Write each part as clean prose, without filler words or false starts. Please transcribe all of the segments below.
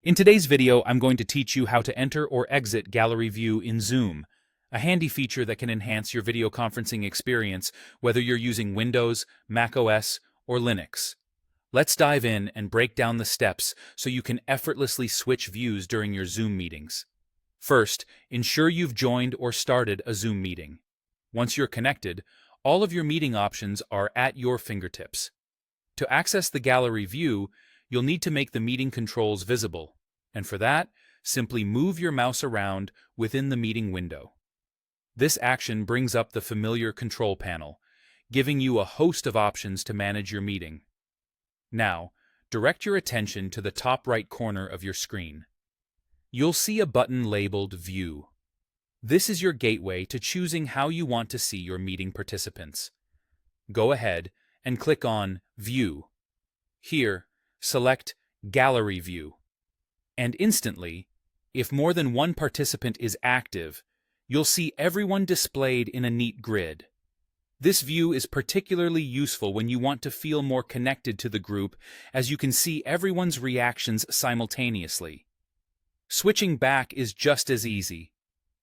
In today's video, I'm going to teach you how to enter or exit gallery view in Zoom, a handy feature that can enhance your video conferencing experience whether you're using Windows, Mac OS, or Linux. Let's dive in and break down the steps so you can effortlessly switch views during your Zoom meetings. First, ensure you've joined or started a Zoom meeting. Once you're connected, all of your meeting options are at your fingertips. To access the gallery view, you'll need to make the meeting controls visible, and for that, simply move your mouse around within the meeting window. This action brings up the familiar control panel, giving you a host of options to manage your meeting. Now, direct your attention to the top right corner of your screen. You'll see a button labeled View. This is your gateway to choosing how you want to see your meeting participants. Go ahead and click on View. Here, select Gallery View. And instantly, if more than one participant is active, you'll see everyone displayed in a neat grid. This view is particularly useful when you want to feel more connected to the group, as you can see everyone's reactions simultaneously. Switching back is just as easy.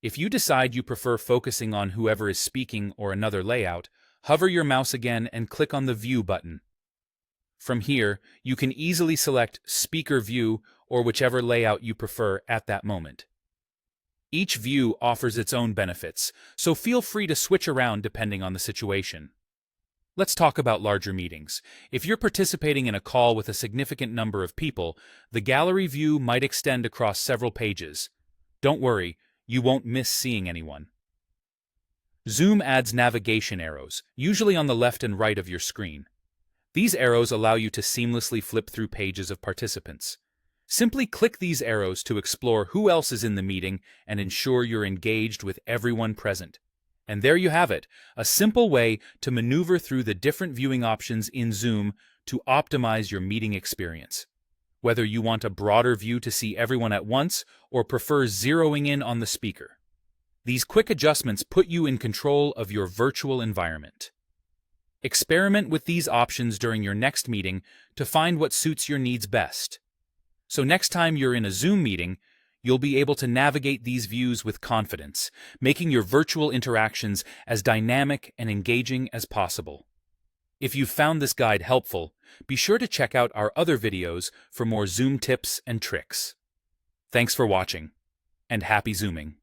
If you decide you prefer focusing on whoever is speaking or another layout, hover your mouse again and click on the View button. From here, you can easily select Speaker View or whichever layout you prefer at that moment. Each view offers its own benefits, so feel free to switch around depending on the situation. Let's talk about larger meetings. If you're participating in a call with a significant number of people, the gallery view might extend across several pages. Don't worry, you won't miss seeing anyone. Zoom adds navigation arrows, usually on the left and right of your screen. These arrows allow you to seamlessly flip through pages of participants. Simply click these arrows to explore who else is in the meeting and ensure you're engaged with everyone present. And there you have it, a simple way to maneuver through the different viewing options in Zoom to optimize your meeting experience. Whether you want a broader view to see everyone at once or prefer zeroing in on the speaker. These quick adjustments put you in control of your virtual environment. Experiment with these options during your next meeting to find what suits your needs best. So next time you're in a Zoom meeting, you'll be able to navigate these views with confidence, making your virtual interactions as dynamic and engaging as possible. If you've found this guide helpful, be sure to check out our other videos for more Zoom tips and tricks. Thanks for watching, and happy Zooming!